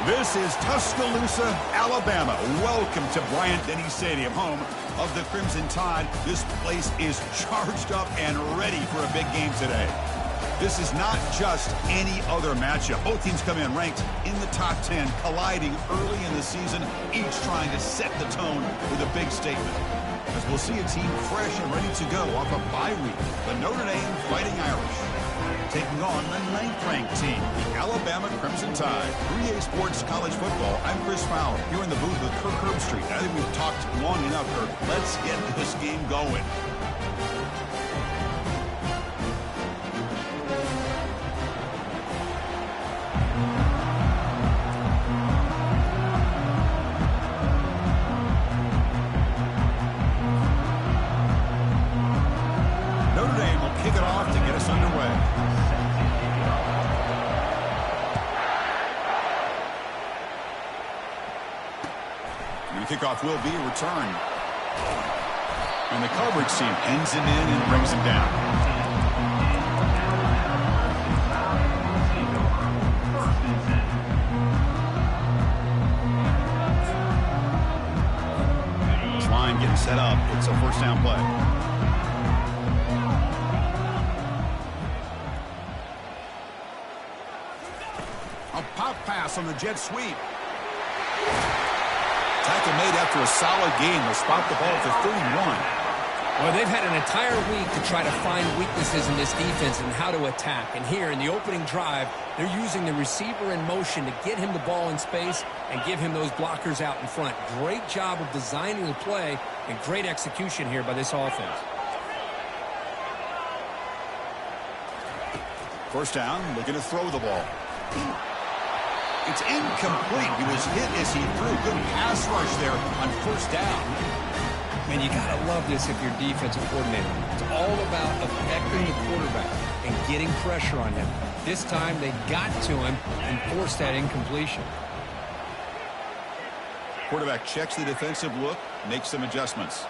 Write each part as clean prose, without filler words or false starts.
This is Tuscaloosa, Alabama. Welcome to Bryant-Denny Stadium, home of the Crimson Tide. This place is charged up and ready for a big game today. This is not just any other matchup. Both teams come in ranked in the top 10, colliding early in the season, each trying to set the tone with a big statement. As we'll see a team fresh and ready to go off a bye week, the Notre Dame Fighting Irish, taking on the 9th-ranked team, the Alabama Crimson Tide. 3A Sports College Football, I'm Chris Fowler, here in the booth with Kirk Herbstreit. I think we've talked long enough, Kirk. Let's get this game going. Notre Dame will kick it off to get us underway. Kickoff will be returned. And the coverage team pins him in and brings him down. This line getting set up. It's a first down play. A pop pass on the jet sweep. Tackle made after a solid game. They'll spot the ball at the 31. Well, they've had an entire week to try to find weaknesses in this defense and how to attack. And here in the opening drive, they're using the receiver in motion to get him the ball in space and give him those blockers out in front. Great job of designing the play and great execution here by this offense. First down, looking to throw the ball. It's incomplete. He was hit as he threw. Good pass rush there on first down. Man, you got to love this if you're defensive coordinator. It's all about affecting the quarterback and getting pressure on him. This time they got to him and forced that incompletion. Quarterback checks the defensive look, makes some adjustments.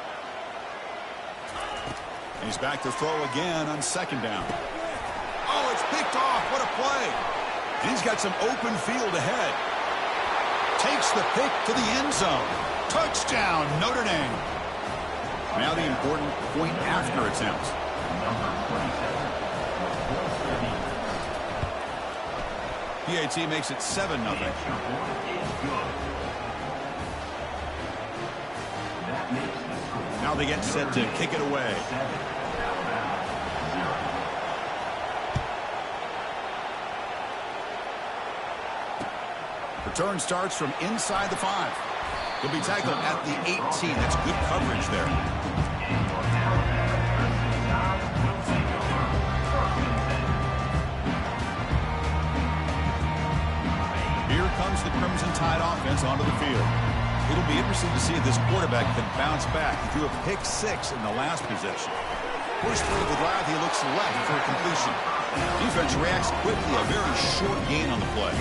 And he's back to throw again on second down. Oh, it's picked off. What a play. And he's got some open field ahead. Takes the pick to the end zone. Touchdown, Notre Dame. Now the important point after attempt. PAT makes it 7-0. Now they get set to kick it away. Return starts from inside the 5. He'll be tackled at the 18. That's good coverage there. Here comes the Crimson Tide offense onto the field. It'll be interesting to see if this quarterback can bounce back. He threw a pick-6 in the last possession. First play of the drive, he looks left for a completion. Defense reacts quickly, a very short gain on the play.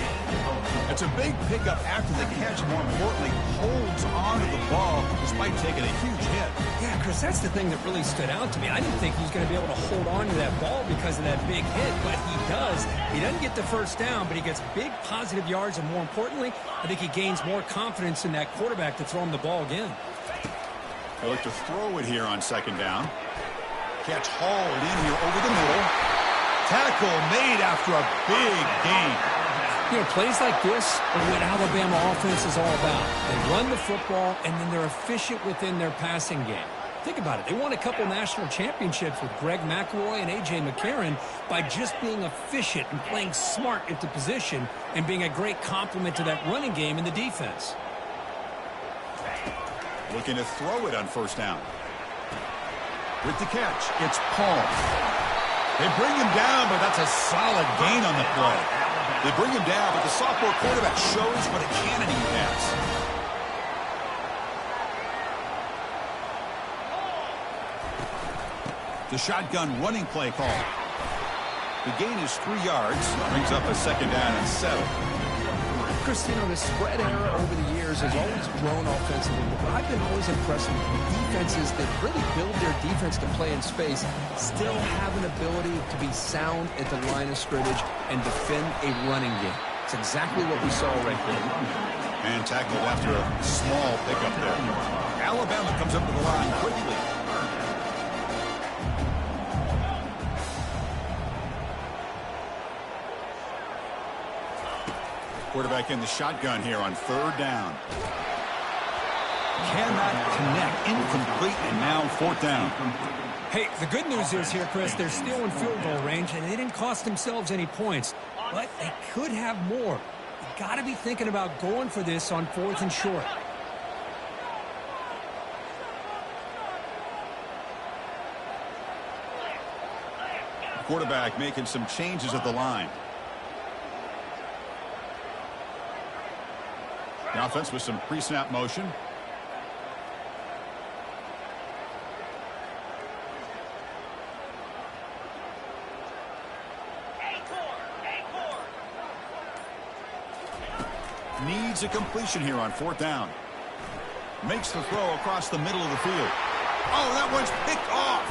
It's a big pickup after the catch, more importantly, holds on to the ball despite taking a huge hit. Yeah, Chris, that's the thing that really stood out to me. I didn't think he was going to be able to hold on to that ball because of that big hit, but he does. He doesn't get the first down, but he gets big positive yards, and more importantly, I think he gains more confidence in that quarterback to throw him the ball again. They look to throw it here on second down. Catch hauled in here over the middle. Tackle made after a big gain. You know, plays like this are what Alabama offense is all about. They run the football, and then they're efficient within their passing game. Think about it. They won a couple national championships with Greg McElroy and A.J. McCarron by just being efficient and playing smart at the position and being a great complement to that running game in the defense. Looking to throw it on first down. With the catch, it's Paul. They bring him down, but that's a solid gain on the play. They bring him down, but the sophomore quarterback shows what a cannon he has. The shotgun running play call. The gain is 3 yards. Brings up a second down and 7. Chris, you know, the spread era over the years has always grown offensively, but I've been always impressed with defenses that really build their defense to play in space, still have an ability to be sound at the line of scrimmage and defend a running game. It's exactly what we saw right there. And tackled after a small pickup there. Alabama comes up to the line quickly. Quarterback in the shotgun here on 3rd down. Cannot connect. Incomplete, and now 4th down. Hey, the good news is here, Chris, they're still in field goal range, and they didn't cost themselves any points. But they could have more. You got to be thinking about going for this on 4th and short. Quarterback making some changes at the line. The offense with some pre-snap motion. Needs a completion here on 4th down. Makes the throw across the middle of the field. Oh, that one's picked off.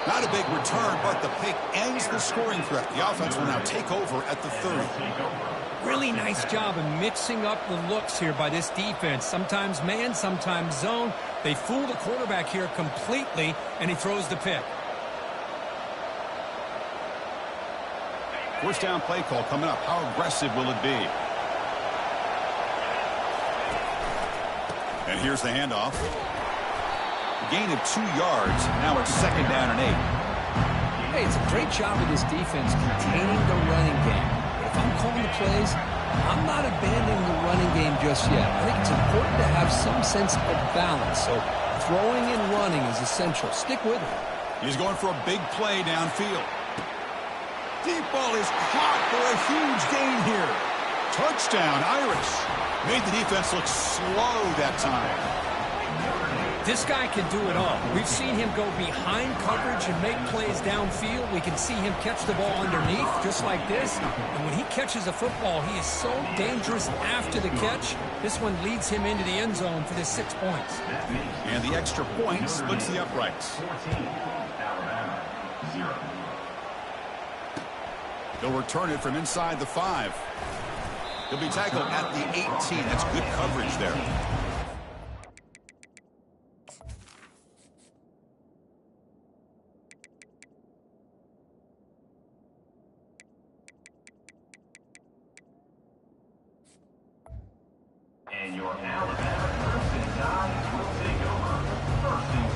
Not a big return, but the pick ends the scoring threat. The offense will now take over at the 30. Really nice job of mixing up the looks here by this defense. Sometimes man, sometimes zone. They fool the quarterback here completely, and he throws the pick. 1st down play call coming up. How aggressive will it be? And here's the handoff. Gain of 2 yards. Now it's 2nd down and 8. Hey, it's a great job of this defense containing the running game. But if I'm calling the plays, I'm not abandoning the running game just yet. I think it's important to have some sense of balance. So throwing and running is essential. Stick with it. He's going for a big play downfield. Deep ball is caught for a huge gain here. Touchdown, Irish. Made the defense look slow that time. This guy can do it all. We've seen him go behind coverage and make plays downfield. We can see him catch the ball underneath, just like this. And when he catches a football, he is so dangerous after the catch. This one leads him into the end zone for the 6 points. And the extra point splits the uprights. They'll return it from inside the 5. He'll be tackled at the 18. That's good coverage there. And your Alabama Crimson Tide will take over 1st and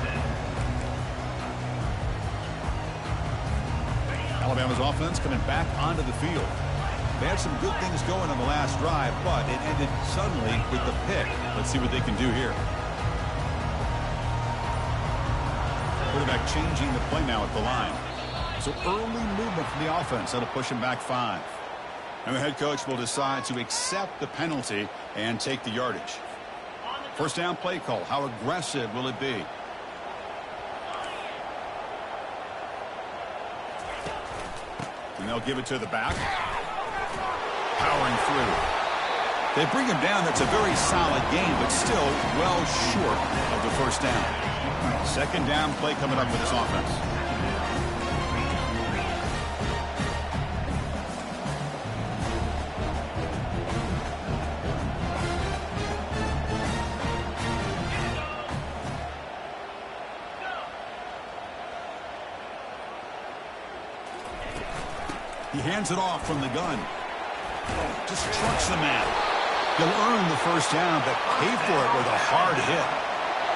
10. Alabama's offense coming back onto the field. They had some good things going on the last drive, but it ended suddenly with the pick. Let's see what they can do here. Quarterback changing the play now at the line. So early movement from the offense. That'll push him back 5. And the head coach will decide to accept the penalty and take the yardage. 1st down play call. How aggressive will it be? And they'll give it to the back. Powering through. They bring him down. That's a very solid game, but still well short of the 1st down. 2nd down play coming up with this offense. He hands it off from the gun. Just trucks the man. He'll earn the 1st down, but pay for it with a hard hit.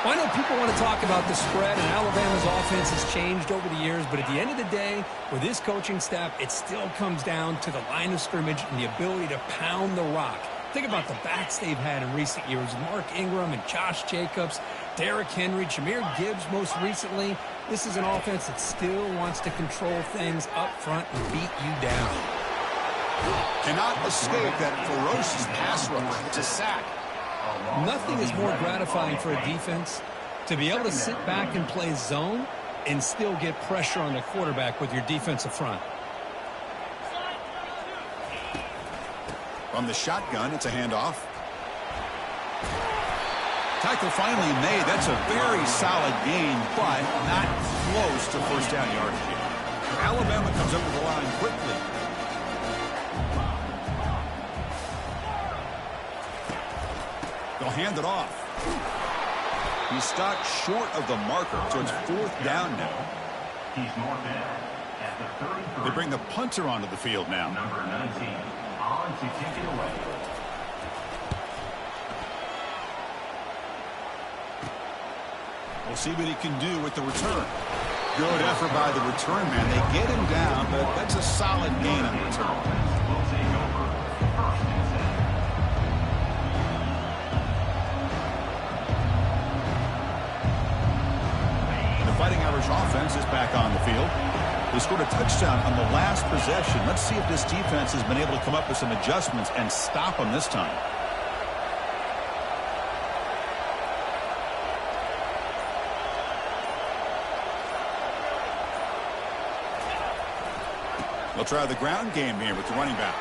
I know people want to talk about the spread, and Alabama's offense has changed over the years, but at the end of the day, with this coaching staff, it still comes down to the line of scrimmage and the ability to pound the rock. Think about the backs they've had in recent years. Mark Ingram and Josh Jacobs, Derrick Henry, Jahmyr Gibbs most recently. This is an offense that still wants to control things up front and beat you down. Cannot escape that ferocious pass rush to sack. Nothing is more gratifying for a defense to be able to sit back and play zone and still get pressure on the quarterback with your defensive front. From the shotgun, it's a handoff. Tackle finally made. That's a very solid gain, but not close to 1st down yardage. Alabama comes up to the line quickly. They'll hand it off. He's stopped short of the marker, so it's 4th down now. He's marked down at the 33. They bring the punter onto the field now. Number 19 on to kick it away. We'll see what he can do with the return. Good effort by the return man. They get him down, but that's a solid gain on the return. Will take over 1st and 10. The Fighting Irish offense is back on the field. They scored a touchdown on the last possession. Let's see if this defense has been able to come up with some adjustments and stop them this time. They'll try the ground game here with the running back.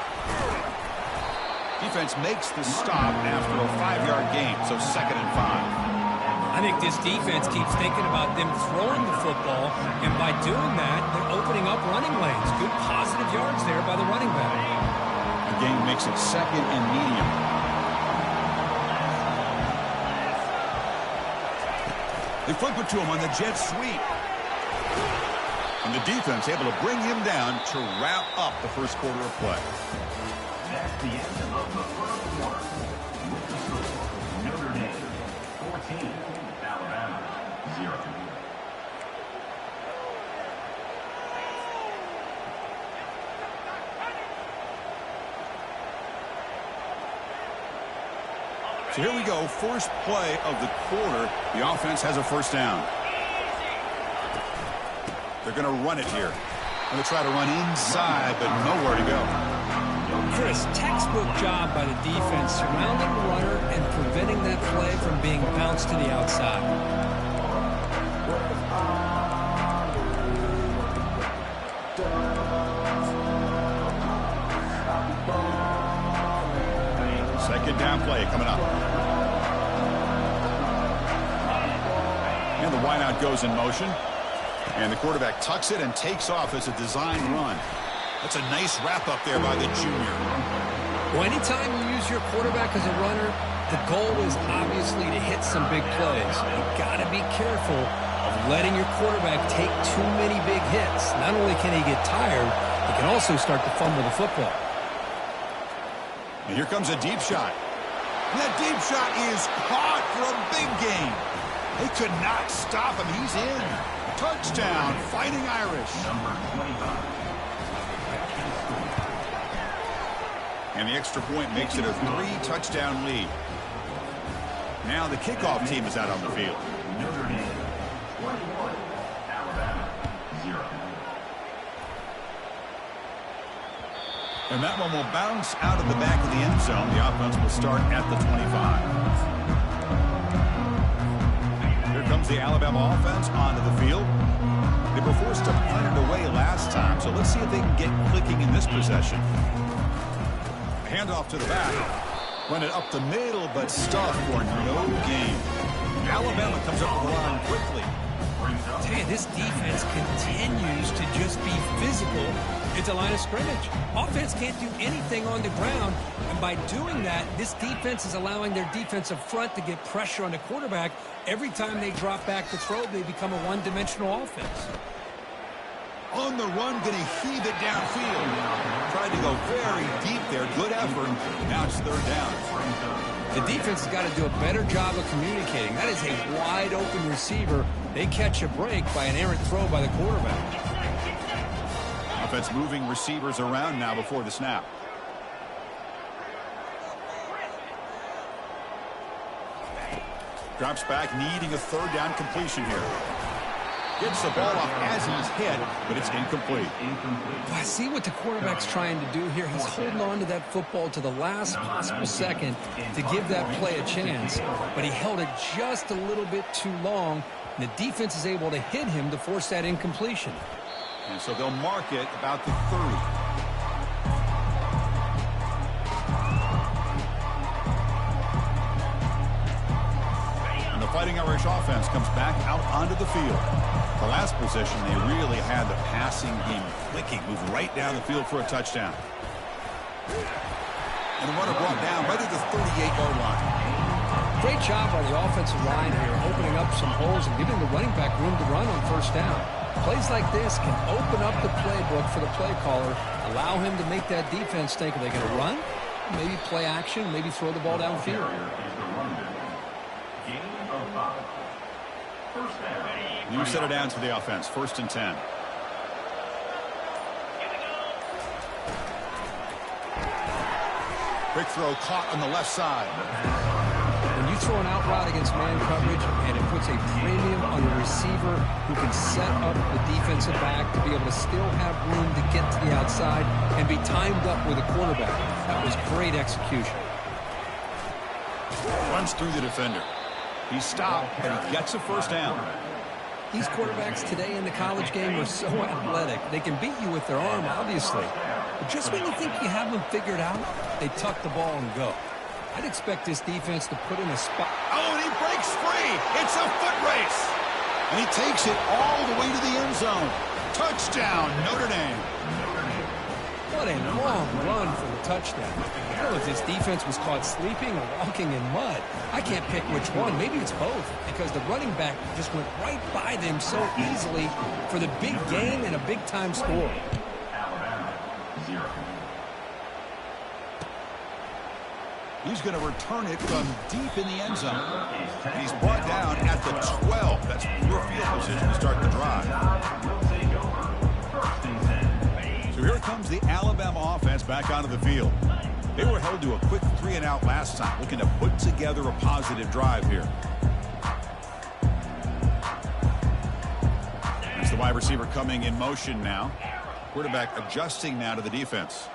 Defense makes the stop after a 5-yard gain, so 2nd and 5. I think this defense keeps thinking about them throwing the football, and by doing that, they're opening up running lanes. Good positive yards there by the running back. The game makes it 2nd and medium. They flip it to him on the jet sweep. And the defense able to bring him down to wrap up the first quarter of play. That's the end of the first quarter. With the score, Notre Dame 14, Alabama 0. So here we go, first play of the quarter. The offense has a 1st down. They're going to run it here. Going to try to run inside, but nowhere to go. Chris, textbook job by the defense surrounding the runner and preventing that play from being bounced to the outside. Second down play coming up. And the wideout goes in motion. And the quarterback tucks it and takes off as a design run. That's a nice wrap-up there by the junior. Well, anytime you use your quarterback as a runner, the goal is obviously to hit some big plays. You've got to be careful of letting your quarterback take too many big hits. Not only can he get tired, he can also start to fumble the football. And here comes a deep shot. And that deep shot is caught for a big gain. They could not stop him. He's in. Touchdown, Fighting Irish. Number 25. And the extra point makes it a 3-touchdown lead. Now the kickoff team is out on the field. Notre Dame 21, Alabama 0. And that one will bounce out of the back of the end zone. The offense will start at the 25. Here comes the Alabama offense onto the field. They were forced to punt it away last time, so let's see if they can get clicking in this possession. Handoff to the back. Run it up the middle, but stuffed for no gain. Alabama comes up with the line quickly. I tell you, this defense continues to just be physical at the line of scrimmage. Offense can't do anything on the ground, and by doing that, this defense is allowing their defensive front to get pressure on the quarterback. Every time they drop back to throw, they become a one-dimensional offense. On the run, going to heave it downfield. Tried to go very deep there. Good effort. Now it's 3rd down. The defense has got to do a better job of communicating. That is a wide-open receiver. They catch a break by an errant throw by the quarterback. Offense moving receivers around now before the snap. Drops back, needing a 3rd down completion here. Gets the ball off as he's hit, but it's incomplete. Well, I see what the quarterback's trying to do here. He's holding on to that football to the last possible second to give that play a chance, but he held it just a little bit too long, and the defense is able to hit him to force that incompletion. And so they'll mark it about the 30. Fighting Irish offense comes back out onto the field. The last possession, they really had the passing game clicking. Moved right down the field for a touchdown. And the runner brought down right at the 38-yard line. Great job by the offensive line here, opening up some holes and giving the running back room to run on first down. Plays like this can open up the playbook for the play caller, allow him to make that defense think, are they going to run? Maybe play action, maybe throw the ball downfield. New set of downs for the offense. 1st and 10. Quick throw caught on the left side. When you throw an out route against man coverage, and it puts a premium on the receiver who can set up the defensive back to be able to still have room to get to the outside and be timed up with a quarterback. That was great execution. Runs through the defender. He's stopped, but he gets a first down. These quarterbacks today in the college game are so athletic. They can beat you with their arm, obviously. But just when you think you have them figured out, they tuck the ball and go. I'd expect this defense to put in a spot. Oh, and he breaks free. It's a foot race. And he takes it all the way to the end zone. Touchdown, Notre Dame. What a long run for the touchdown. I don't know if this defense was caught sleeping or walking in mud. I can't pick which one. Maybe it's both, because the running back just went right by them so easily for the big gain and a big-time score. Alabama, 0. He's going to return it from deep in the end zone. And he's brought down at the 12. That's poor field position to start the drive. So here comes the Alabama offense back onto the field. They were held to a quick 3-and-out last time, looking to put together a positive drive here. There's the wide receiver coming in motion now. Quarterback adjusting now to the defense.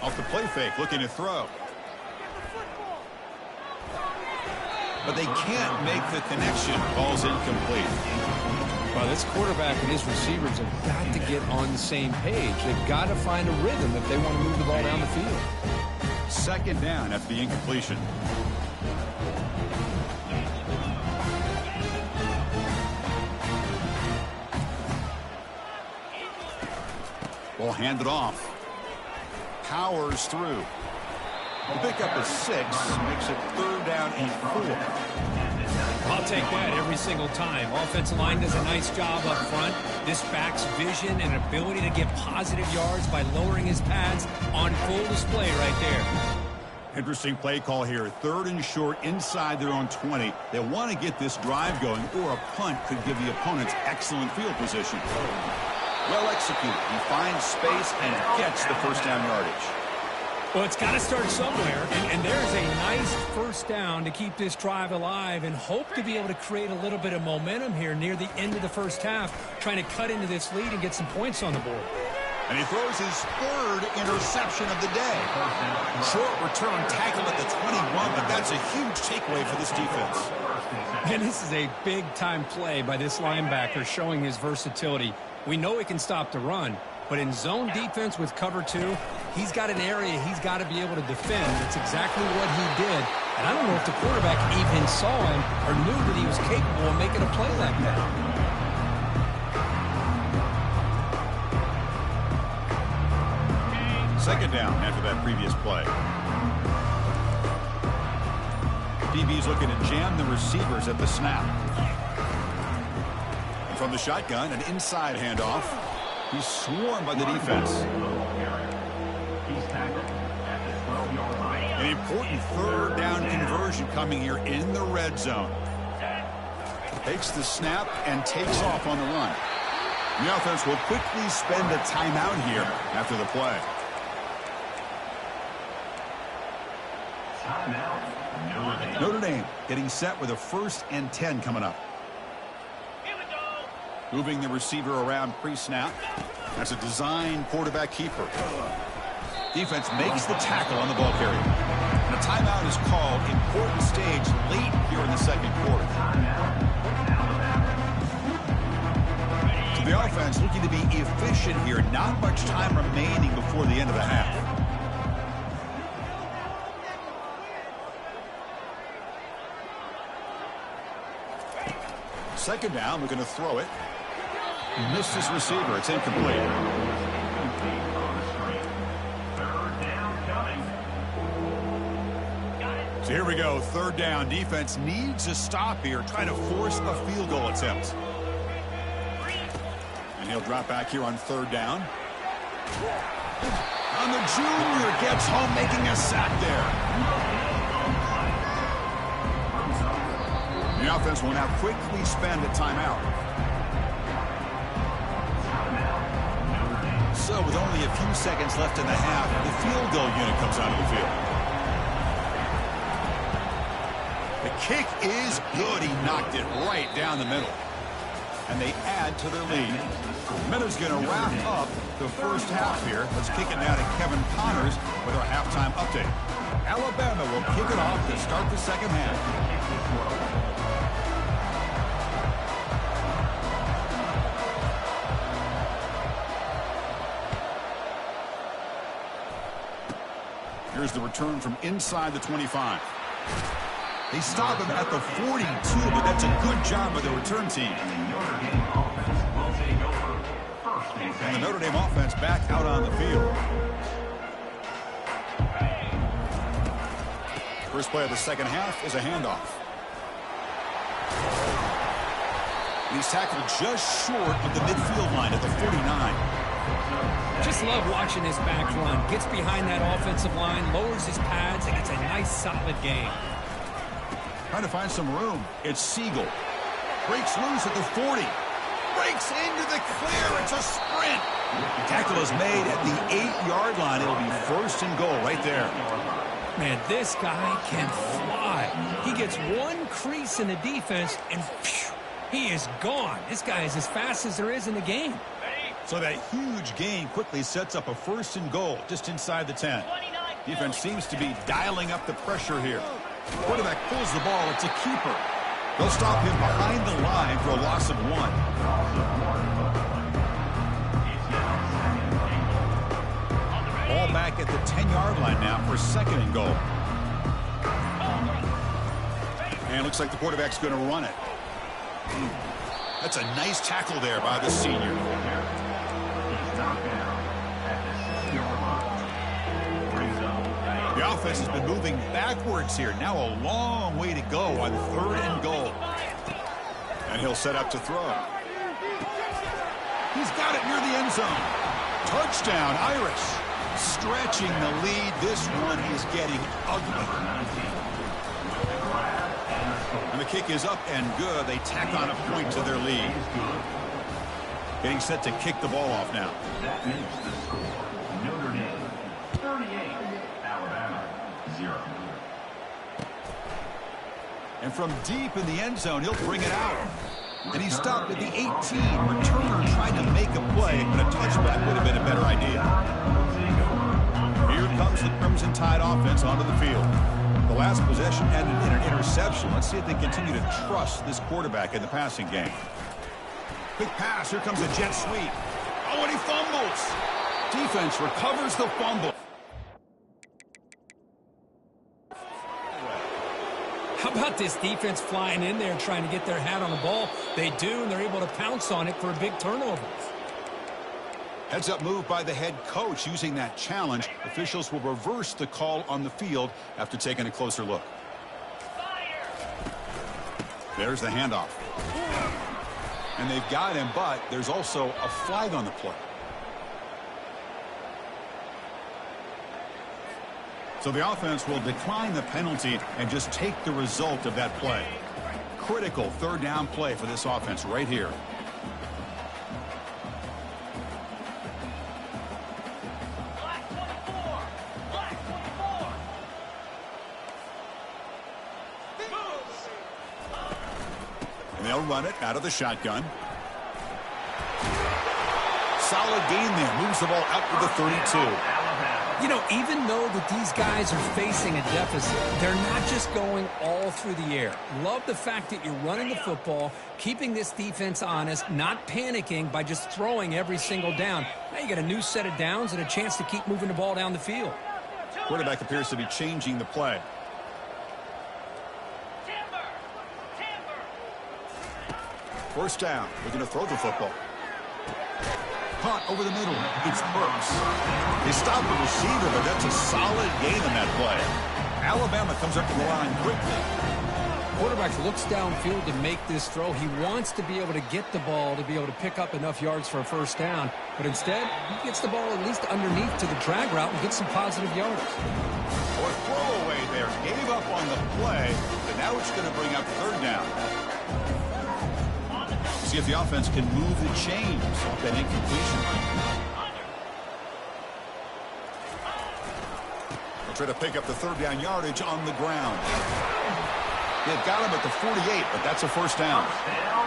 Off the play fake, looking to throw. But they can't make the connection. Ball's incomplete. Well, this quarterback and his receivers have got to get on the same page. They've got to find a rhythm if they want to move the ball down the field. 2nd down after the incompletion. Ball handed off. Powers through. The pickup is 6, makes it 3rd down and 4. I'll take that every single time. Offensive line does a nice job up front. This back's vision and ability to get positive yards by lowering his pads on full display right there. Interesting play call here. 3rd and short inside their own 20. They want to get this drive going, or a punt could give the opponents excellent field position. Well executed. He finds space and gets the first down yardage. Well, it's got to start somewhere, and there's a nice first down to keep this drive alive and hope to be able to create a little bit of momentum here near the end of the first half, trying to cut into this lead and get some points on the board. And he throws his 3rd interception of the day. Short return tackle at the 21, but that's a huge takeaway for this defense. And this is a big-time play by this linebacker showing his versatility. We know he can stop the run, but in zone defense with cover 2, he's got an area he's got to be able to defend. That's exactly what he did. And I don't know if the quarterback even saw him or knew that he was capable of making a play like that. Second down after that previous play. DB's looking to jam the receivers at the snap. And from the shotgun, an inside handoff. He's swarmed by the defense. An important 3rd down conversion coming here in the red zone. Takes the snap and takes off on the run. The offense will quickly spend a timeout here after the play. Notre Dame getting set with a 1st and 10 coming up. Moving the receiver around pre-snap. That's a design quarterback keeper. Defense makes the tackle on the ball carrier. And a timeout is called. Important stage late here in the 2nd quarter. So the offense looking to be efficient here. Not much time remaining before the end of the half. Second down, looking to throw it. Missed his receiver. It's incomplete. 3rd down Here we go, third down. Defense needs a stop here. Try to force a field goal attempt. And he'll drop back here on third down. And the junior gets home, making a sack there. The offense will now quickly spend a timeout. So with only a few seconds left in the half, the field goal unit comes onto the field. The kick is good. He knocked it right down the middle. And they add to their lead. Miller's going to wrap up the first half here. Let's kick it now to Kevin Connors with our halftime update. Alabama will kick it off to start the second half. Here's the return from inside the 25. They stop him at the 42, but that's a good job by the return team. And the Notre Dame offense back out on the field. First play of the second half is a handoff. And he's tackled just short of the midfield line at the 49. Just love watching his back run. Gets behind that offensive line, lowers his pads, and it's a nice, solid game. Trying to find some room. It's Siegel. Breaks loose at the 40. Breaks into the clear. It's a sprint. Tackle is made at the 8-yard line. It'll be first and goal right there. Man, this guy can fly. He gets one crease in the defense, and phew, he is gone. This guy is as fast as there is in the game. So that huge gain quickly sets up a first and goal just inside the 10. Defense seems to be dialing up the pressure here. Quarterback pulls the ball. It's a keeper. They'll stop him behind the line for a loss of 1. Ball back at the 10-yard line now for second and goal. And it looks like the quarterback's going to run it. That's a nice tackle there by the senior. The offense has been moving backwards here. Now a long way to go on third and goal. And he'll set up to throw. He's got it near the end zone. Touchdown, Irish. Stretching the lead. This one is getting ugly. And the kick is up and good. They tack on a point to their lead. Getting set to kick the ball off now. That makes the score. Notre Dame 38, Alabama 0. And from deep in the end zone, he'll bring it out. And he stopped at the 18. Returner trying to make a play, but a touchback would have been a better idea. Here comes the Crimson Tide offense onto the field. The last possession ended in an interception. Let's see if they continue to trust this quarterback in the passing game. Quick pass. Here comes a jet sweep. Oh, and he fumbles. Defense recovers the fumble. How about this defense flying in there trying to get their hat on the ball? They do, and they're able to pounce on it for a big turnover. Heads up move by the head coach using that challenge. Officials will reverse the call on the field after taking a closer look. There's the handoff. And they've got him, but there's also a flag on the play. So the offense will decline the penalty and just take the result of that play. Critical third down play for this offense right here. And they'll run it out of the shotgun. Solid gain there. Moves the ball out to the 32. You know, even though that these guys are facing a deficit, they're not just going all through the air. Love the fact that you're running the football, keeping this defense honest, not panicking by just throwing every single down. Now you got a new set of downs and a chance to keep moving the ball down the field. Quarterback appears to be changing the play. First down. They're going to throw the football. Caught over the middle. It's Burks. They stop the receiver, but that's a solid gain on that play. Alabama comes up to the line quickly. Quarterback looks downfield to make this throw. He wants to be able to get the ball to be able to pick up enough yards for a first down. But instead, he gets the ball at least underneath to the drag route and gets some positive yards. Or throwaway there. Gave up on the play, but now it's going to bring up third down. See if the offense can move the chains off that incompletion. They'll try to pick up the third down yardage on the ground. They've got him at the 48, but that's a first down.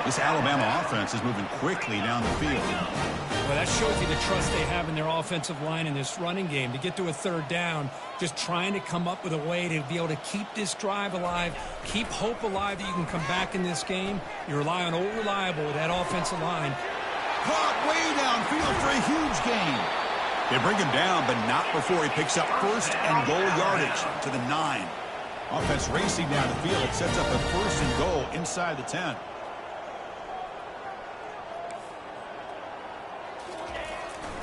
This Alabama offense is moving quickly down the field. Well, that shows you the trust they have in their offensive line in this running game. To get to a third down, just trying to come up with a way to be able to keep this drive alive, keep hope alive that you can come back in this game. You rely on Old Reliable with that offensive line. Caught way downfield for a huge gain. They bring him down, but not before he picks up first and goal yardage to the 9. Offense racing down the field. It sets up a first and goal inside the 10.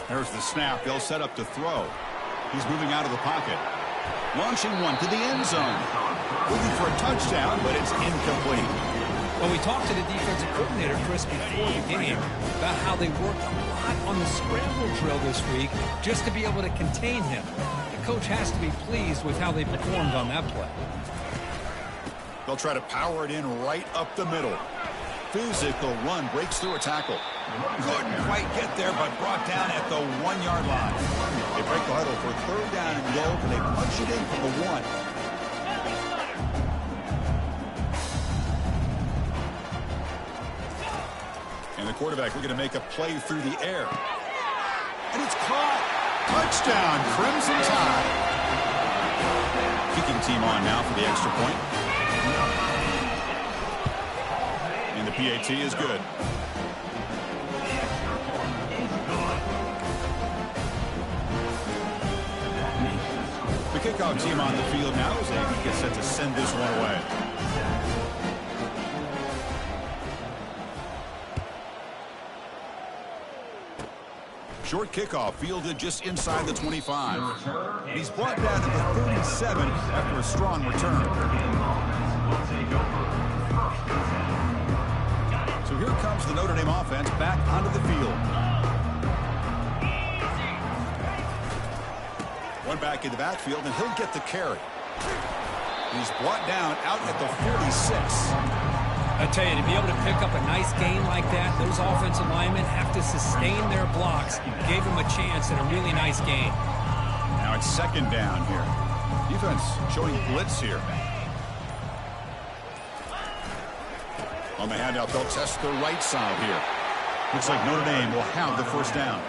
There's the snap. They'll set up to throw. He's moving out of the pocket. Launching one to the end zone. Looking for a touchdown, but it's incomplete. Well, we talked to the defensive coordinator, Chris, before the game about how they worked a lot on the scramble drill this week just to be able to contain him. The coach has to be pleased with how they performed on that play. They'll try to power it in right up the middle. Physical run, breaks through a tackle. Couldn't quite get there, but brought down at the 1-yard line. They break the huddle for third down and goal, and they punch it in from the 1. And the quarterback looking to make a play through the air. And it's caught. Touchdown, Crimson Tide. Kicking team on now for the extra point. And the PAT is good. The kickoff team on the field now as they get set to send this one away. Short kickoff fielded just inside the 25. He's brought down to the 37 after a strong return. So here comes the Notre Dame offense back onto the field. One back in the backfield, and he'll get the carry. He's brought down out at the 46. I tell you, to be able to pick up a nice gain like that, those offensive linemen have to sustain their blocks. Gave him a chance and a really nice gain. Now it's second down here. Defense showing blitz here. On the handout, they'll test the right side here. Looks like Notre Dame will have the first down.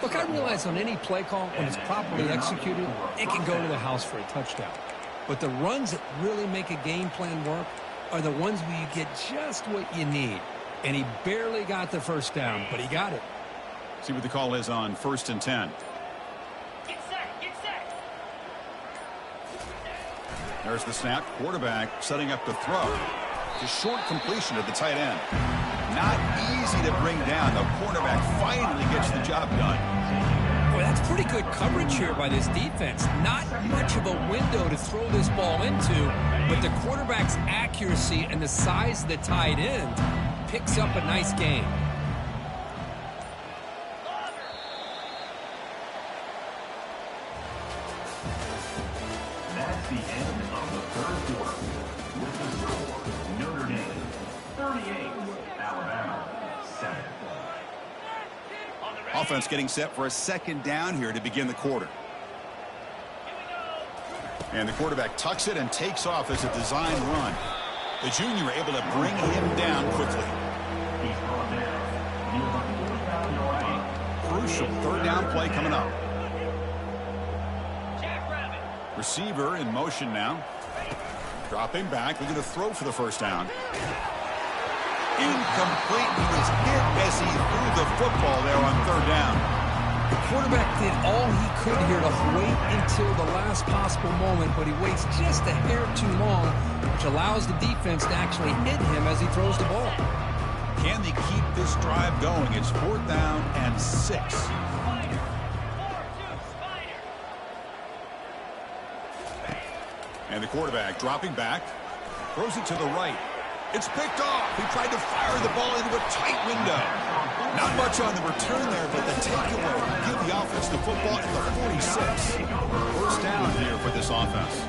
Look, I realize on any play call, when it's properly executed, it can go to the house for a touchdown. But the runs that really make a game plan work are the ones where you get just what you need. And he barely got the first down, but he got it. See what the call is on 1st and 10. Get set, get set. There's the snap. Quarterback setting up the throw. It's a short completion to the tight end. Not easy to bring down. The cornerback finally gets the job done. Boy, that's pretty good coverage here by this defense. Not much of a window to throw this ball into, but the quarterback's accuracy and the size of the tight end picks up a nice gain. That's the end of the third quarter. With the score, Notre Dame 38, Alabama 7. Offense getting set for a second down here to begin the quarter. And the quarterback tucks it and takes off as a design run. The junior able to bring him down quickly. He's brought down near the 45-yard line. Crucial third down play coming up. Receiver in motion now. Dropping back, looking to throw for the first down. Incomplete. He was hit as he threw the football there on third down. The quarterback did all he could here to wait until the last possible moment, but he waits just a hair too long, which allows the defense to actually hit him as he throws the ball. Can they keep this drive going? It's 4th down and 6. And the quarterback dropping back. Throws it to the right. It's picked off. He tried to fire the ball into a tight window. Not much on the return there, but the takeaway will give the offense the football at the 46. First down here for this offense.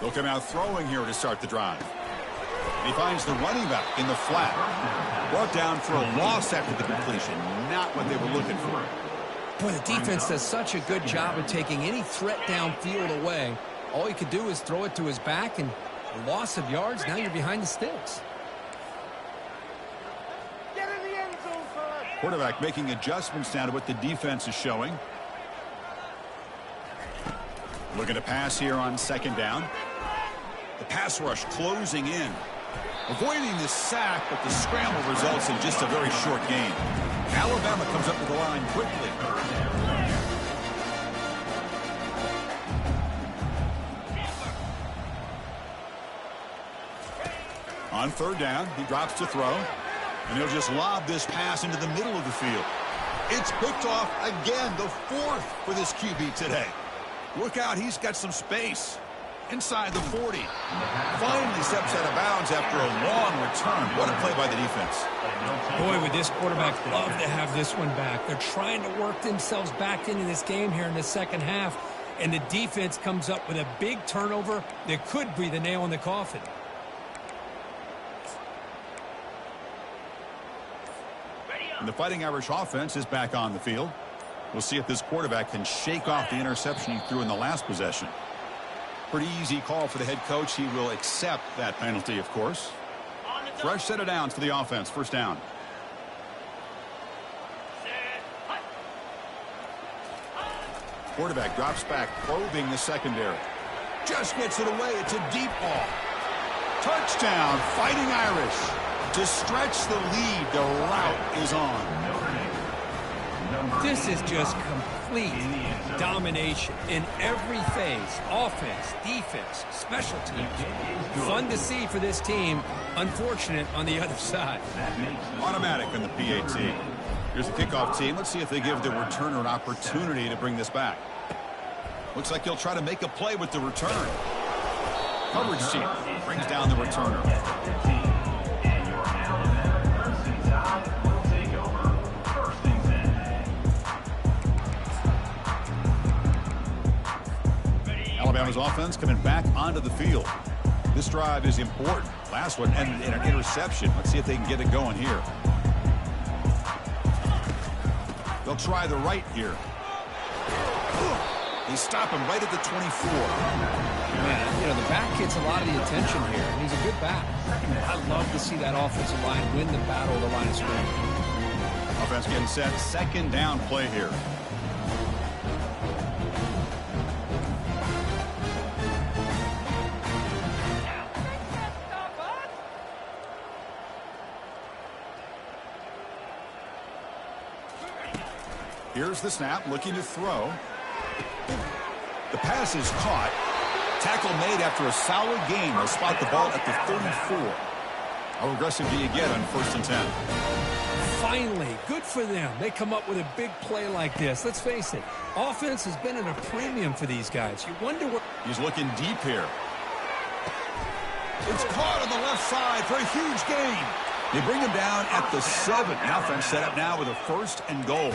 They'll come out throwing here to start the drive. He finds the running back in the flat. Brought down for a loss after the completion. Not what they were looking for. Boy, the defense does such a good job of taking any threat downfield away. All you could do is throw it to his back, and a loss of yards, now you're behind the sticks. Quarterback making adjustments now to what the defense is showing. Looking to pass here on second down. The pass rush closing in. Avoiding the sack, but the scramble results in just a very short gain. Alabama comes up to the line quickly. On third down, he drops to throw. And he'll just lob this pass into the middle of the field. It's picked off again, the fourth for this QB today. Look out, he's got some space. Inside the 40. Finally steps out of bounds after a long return. What a play by the defense. Boy, would this quarterback love to have this one back. They're trying to work themselves back into this game here in the second half. And the defense comes up with a big turnover that could be the nail in the coffin. And the Fighting Irish offense is back on the field. We'll see if this quarterback can shake off the interception he threw in the last possession. Pretty easy call for the head coach. He will accept that penalty, of course. Fresh set of downs for the offense. First down. Quarterback drops back, probing the secondary. Just gets it away. It's a deep ball. Touchdown, Fighting Irish. To stretch the lead, the route is on. This is just complete domination in every phase. Offense, defense, special teams. Fun to see for this team. Unfortunate on the other side. Automatic in the PAT. Here's the kickoff team. Let's see if they give the returner an opportunity to bring this back. Looks like he'll try to make a play with the return. Coverage team brings down the returner. Alabama's offense coming back onto the field. This drive is important. Last one ended in an interception. Let's see if they can get it going here. They'll try the right here. They stop him right at the 24. Man, you know, the back gets a lot of the attention here, and he's a good back. I love to see that offensive line win the battle of the line of scrimmage. Offense getting set. Second down play here. Here's the snap, looking to throw. The pass is caught. Tackle made after a solid gain. They'll spot the ball at the 34. How aggressive do you get on 1st and 10? Finally, good for them. They come up with a big play like this. Let's face it, offense has been at a premium for these guys. You wonder what... He's looking deep here. It's caught on the left side for a huge gain. They bring him down at the 7. The offense set up now with a 1st and goal.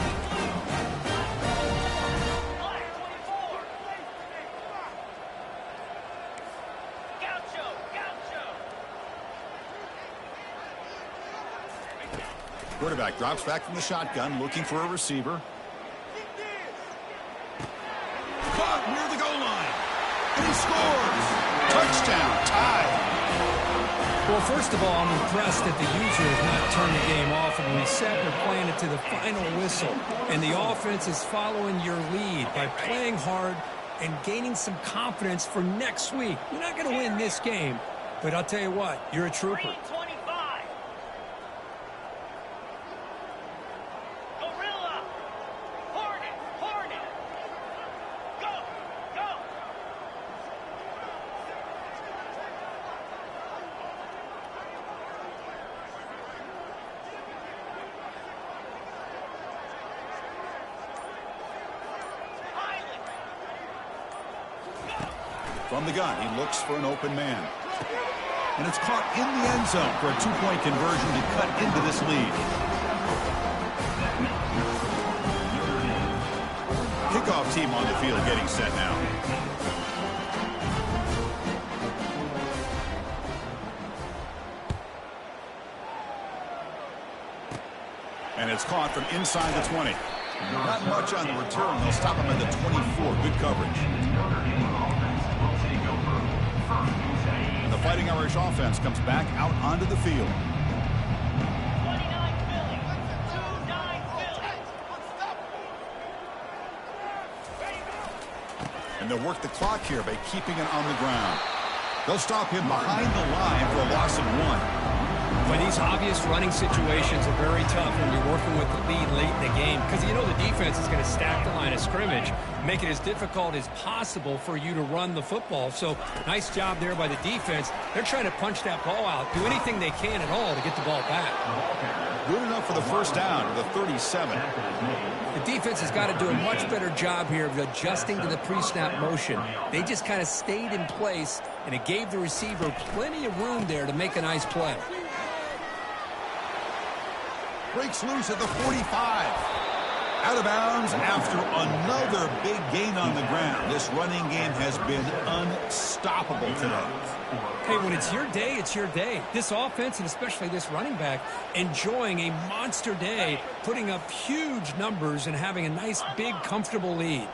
Quarterback drops back from the shotgun, looking for a receiver. Caught near the goal line. And he scores. Touchdown, tie. Well, first of all, I'm impressed that the user has not turned the game off and reset. We're playing it to the final whistle. And the offense is following your lead by playing hard and gaining some confidence for next week. You're not going to win this game, but I'll tell you what, you're a trooper. From the gun, he looks for an open man. And it's caught in the end zone for a two-point conversion to cut into this lead. Kickoff team on the field getting set now. And it's caught from inside the 20. Not much on the return. They'll stop him at the 24. Good coverage. And the Fighting Irish offense comes back out onto the field. And they'll work the clock here by keeping it on the ground. They'll stop him behind the line for a loss of 1. But these obvious running situations are very tough when you're working with the lead late in the game, because you know the defense is going to stack the line of scrimmage, make it as difficult as possible for you to run the football. So nice job there by the defense. They're trying to punch that ball out, do anything they can at all to get the ball back. Good enough for the first down to the 37. The defense has got to do a much better job here of adjusting to the pre-snap motion. They just kind of stayed in place, and it gave the receiver plenty of room there to make a nice play. Breaks loose at the 45. Out of bounds after another big gain on the ground. This running game has been unstoppable today. Hey, when it's your day, it's your day. This offense, and especially this running back, enjoying a monster day, putting up huge numbers and having a nice, big, comfortable lead.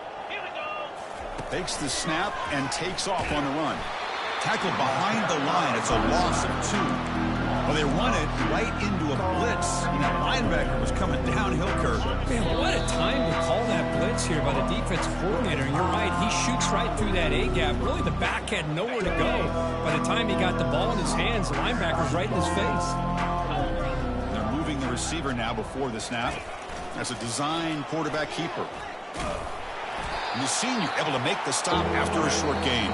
Takes the snap and takes off on the run. Tackled behind the line. It's a loss of 2. Well, they run it right into a blitz. And that linebacker was coming downhill, Kirk. Man, what a time to call that blitz here by the defensive coordinator. And you're right, he shoots right through that A-gap. Really, the back had nowhere to go. By the time he got the ball in his hands, the linebacker's right in his face. They're moving the receiver now before the snap. As a design quarterback keeper. And the senior able to make the stop after a short gain.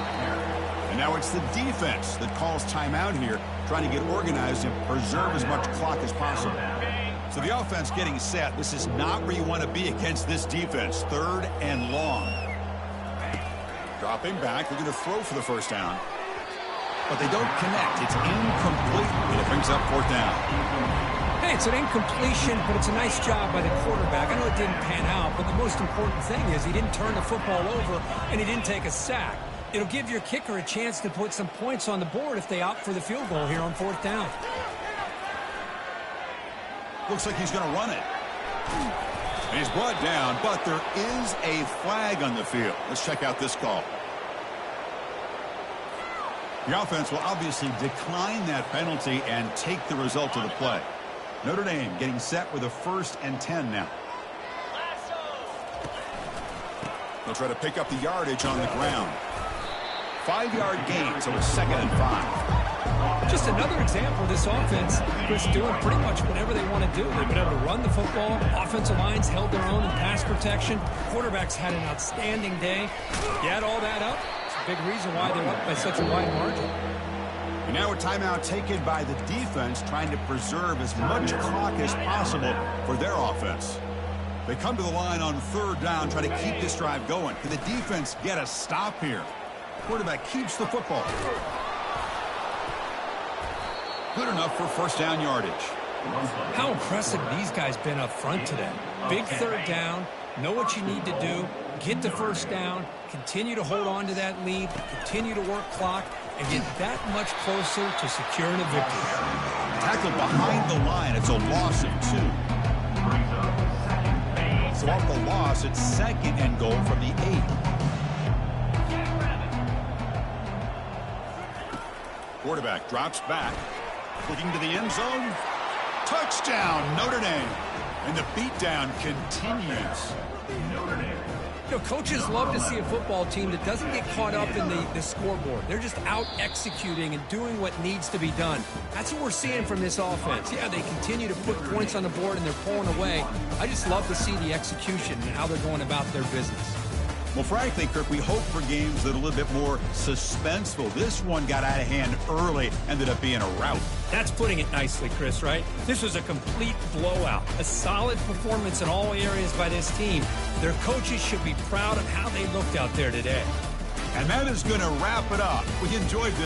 And now it's the defense that calls timeout here, trying to get organized and preserve as much clock as possible. So the offense getting set. This is not where you want to be against this defense. 3rd and long. Dropping back. They're going to throw for the first down. But they don't connect. It's incomplete, and it brings up 4th down. Hey, it's an incompletion, but it's a nice job by the quarterback. I know it didn't pan out, but the most important thing is he didn't turn the football over, and he didn't take a sack. It'll give your kicker a chance to put some points on the board if they opt for the field goal here on 4th down. Looks like he's going to run it. And he's brought down, but there is a flag on the field. Let's check out this call. The offense will obviously decline that penalty and take the result of the play. Notre Dame getting set with a 1st and 10 now. They'll try to pick up the yardage on the ground. 5-yard gain, so it's 2nd and 5. Just another example of this offense, Chris, doing pretty much whatever they want to do. They've been able to run the football. Offensive lines held their own in pass protection. Quarterbacks had an outstanding day. You add all that up, it's a big reason why they're up by such a wide margin. And now a timeout taken by the defense, trying to preserve as much clock as possible for their offense. They come to the line on 3rd down, try to keep this drive going. Can the defense get a stop here? Quarterback keeps the football. Good enough for 1st down yardage. How impressive these guys been up front today. Big 3rd down, know what you need to do, get the 1st down, continue to hold on to that lead, continue to work clock, and get that much closer to securing a victory. Tackled behind the line. It's a loss of 2. So off the loss, it's 2nd and goal from the 8. Quarterback drops back, looking to the end zone. Touchdown, Notre Dame. And the beatdown continues. Notre Dame. You know, coaches love to see a football team that doesn't get caught up in the scoreboard. They're just out executing and doing what needs to be done. That's what we're seeing from this offense. Yeah, they continue to put points on the board and they're pulling away. I just love to see the execution and how they're going about their business. Well, frankly, Kirk, we hope for games that are a little bit more suspenseful. This one got out of hand early, ended up being a rout. That's putting it nicely, Chris, right? This was a complete blowout. A solid performance in all areas by this team. Their coaches should be proud of how they looked out there today. And that is going to wrap it up. We enjoyed this.